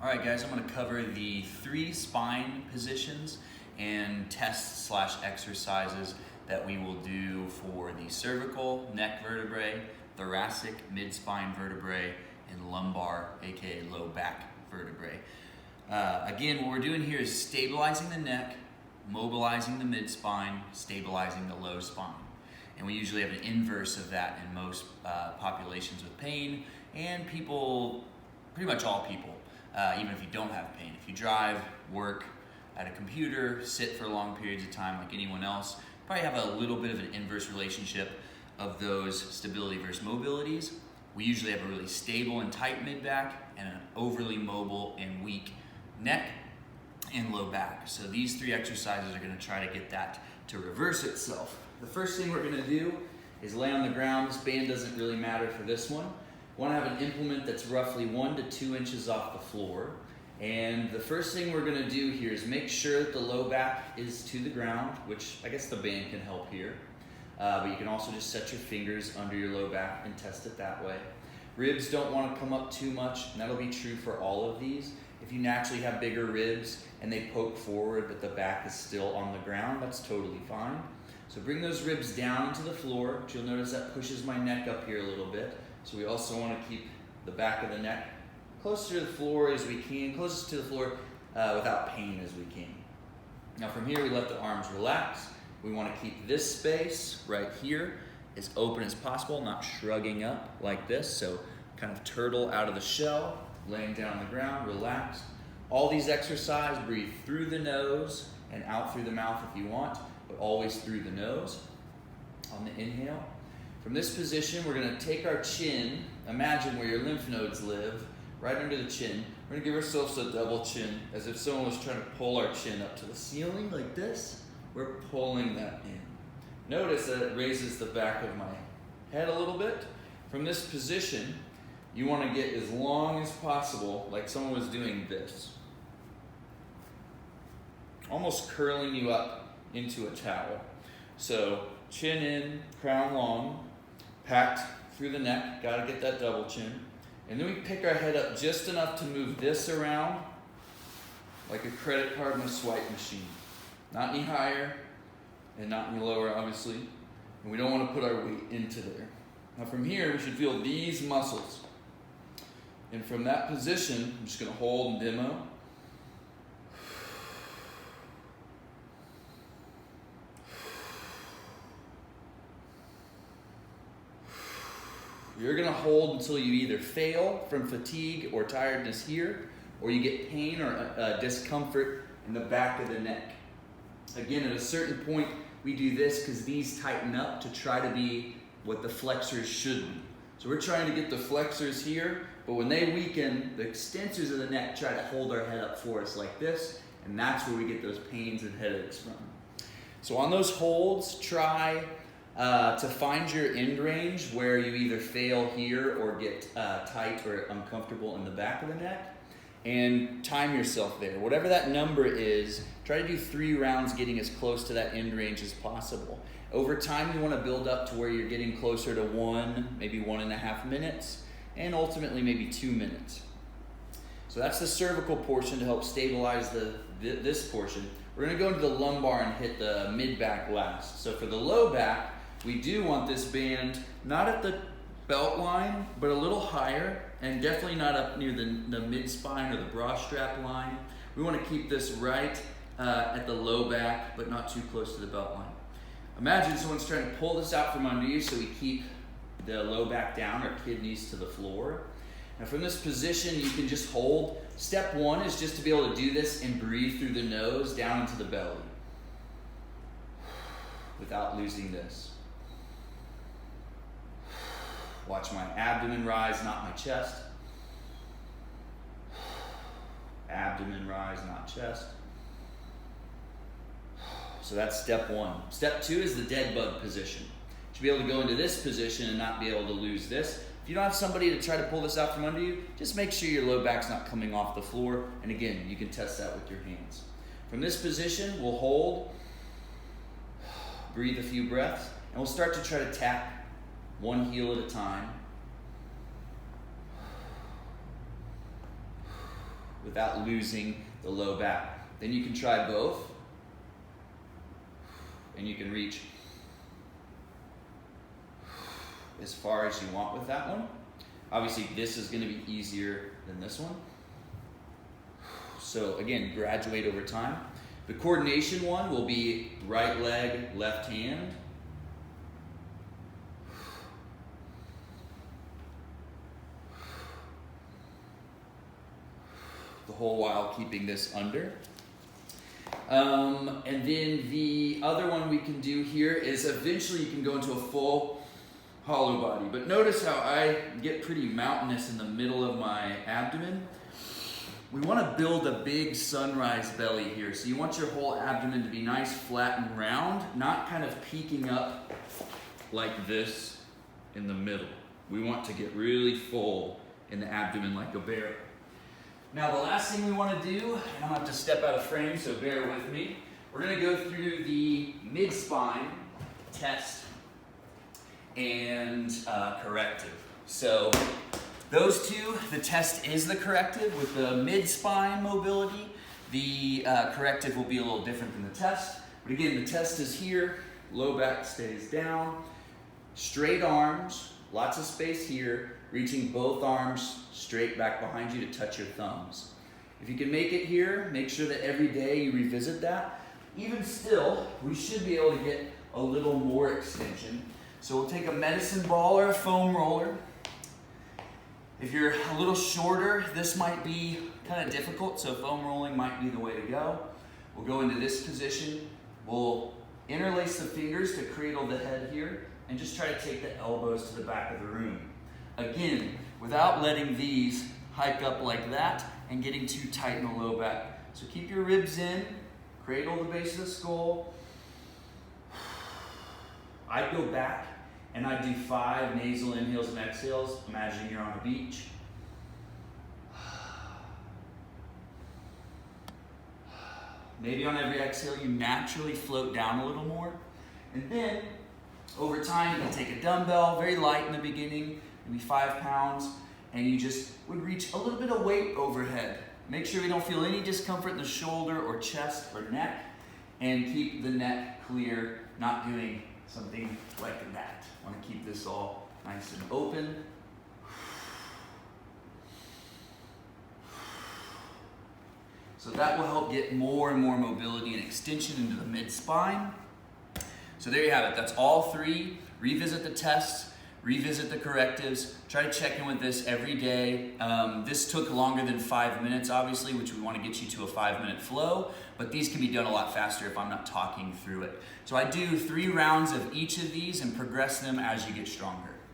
All right, guys, I'm going to cover the 3 spine positions and tests/exercises that we will do for the cervical, neck vertebrae, thoracic, mid-spine vertebrae, and lumbar, aka low back vertebrae. Again, what we're doing here is stabilizing the neck, mobilizing the mid-spine, stabilizing the low spine. And we usually have an inverse of that in most populations with pain, and people, pretty much all people, even if you don't have pain. If you drive, work at a computer, sit for long periods of time like anyone else, probably have a little bit of an inverse relationship of those stability versus mobilities. We usually have a really stable and tight mid-back and an overly mobile and weak neck and low back. So these 3 exercises are going to try to get that to reverse itself. The first thing we're going to do is lay on the ground. This band doesn't really matter for this one. We want to have an implement that's roughly 1 to 2 inches off the floor. And the first thing we're going to do here is make sure that the low back is to the ground, which I guess the band can help here. But you can also just set your fingers under your low back and test it that way. Ribs don't want to come up too much, and that'll be true for all of these. If you naturally have bigger ribs and they poke forward but the back is still on the ground, that's totally fine. So bring those ribs down into the floor, but you'll notice that pushes my neck up here a little bit. So we also want to keep the back of the neck closer to the floor as we can, closest to the floor without pain as we can. Now from here, we let the arms relax. We want to keep this space right here as open as possible, not shrugging up like this. So kind of turtle out of the shell, laying down on the ground, relaxed. All these exercises, breathe through the nose and out through the mouth if you want, but always through the nose on the inhale. From this position, we're going to take our chin, imagine where your lymph nodes live, right under the chin. We're going to give ourselves a double chin, as if someone was trying to pull our chin up to the ceiling like this. We're pulling that in. Notice that it raises the back of my head a little bit. From this position, you want to get as long as possible, like someone was doing this. Almost curling you up into a towel. So chin in, crown long, packed through the neck, gotta get that double chin. And then we pick our head up just enough to move this around like a credit card in a swipe machine. Not any higher and not any lower, obviously. And we don't want to put our weight into there. Now from here, we should feel these muscles. And from that position, I'm just gonna hold and demo. You're going to hold until you either fail from fatigue or tiredness here, or you get pain or discomfort in the back of the neck. Again, at a certain point, we do this because these tighten up to try to be what the flexors should be. So we're trying to get the flexors here, but when they weaken, the extensors of the neck try to hold our head up for us like this, and that's where we get those pains and headaches from. So on those holds, try to find your end range where you either fail here or get tight or uncomfortable in the back of the neck, and time yourself there. Whatever that number is, try to do 3 rounds getting as close to that end range as possible. Over time, you want to build up to where you're getting closer to 1, maybe 1.5 minutes, and ultimately maybe 2 minutes. So that's the cervical portion to help stabilize this portion. We're going to go into the lumbar and hit the mid-back last. So for the low back, we do want this band not at the belt line, but a little higher, and definitely not up near the mid-spine or the bra strap line. We want to keep this right at the low back, but not too close to the belt line. Imagine someone's trying to pull this out from under you, so we keep the low back down, our kidneys to the floor. Now from this position, you can just hold. Step 1 is just to be able to do this and breathe through the nose down into the belly without losing this. Watch my abdomen rise, not my chest. Abdomen rise, not chest. So that's step 1. Step 2 is the dead bug position. You should be able to go into this position and not be able to lose this. If you don't have somebody to try to pull this out from under you, just make sure your low back's not coming off the floor. And again, you can test that with your hands. From this position, we'll hold, breathe a few breaths, and we'll start to try to tap one heel at a time. without losing the low back. Then you can try both, and you can reach as far as you want with that one. Obviously, this is going to be easier than this one. So again, graduate over time. The coordination one will be right leg, left hand. The whole while keeping this under. And then the other one we can do here is eventually you can go into a full hollow body. But notice how I get pretty mountainous in the middle of my abdomen. We want to build a big sunrise belly here. So you want your whole abdomen to be nice, flat, and round, not kind of peeking up like this in the middle. We want to get really full in the abdomen like a bear. Now the last thing we want to do, and I'm going to have to step out of frame, so bear with me. We're going to go through the mid-spine test and corrective. So those two, the test is the corrective. With the mid-spine mobility, the corrective will be a little different than the test. But again, the test is here. Low back stays down. Straight arms, lots of space here. Reaching both arms straight back behind you to touch your thumbs. If you can make it here, make sure that every day you revisit that. Even still, we should be able to get a little more extension. So we'll take a medicine ball or a foam roller. If you're a little shorter, this might be kind of difficult, so foam rolling might be the way to go. We'll go into this position. We'll interlace the fingers to cradle the head here and just try to take the elbows to the back of the room. Again, without letting these hike up like that and getting too tight in the low back. So keep your ribs in, cradle the base of the skull. I'd go back and I'd do 5 nasal inhales and exhales. Imagine you're on a beach. Maybe on every exhale, you naturally float down a little more. And then, over time, you can take a dumbbell, very light in the beginning, maybe 5 pounds, and you just would reach a little bit of weight overhead. Make sure we don't feel any discomfort in the shoulder or chest or neck, and keep the neck clear, not doing something like that. I want to keep this all nice and open. So that will help get more and more mobility and extension into the mid-spine. So there you have it. That's all 3. Revisit the tests, revisit the correctives, try to check in with this every day. This took longer than 5 minutes, obviously, which we want to get you to a 5-minute flow, but these can be done a lot faster if I'm not talking through it. So I do 3 rounds of each of these and progress them as you get stronger.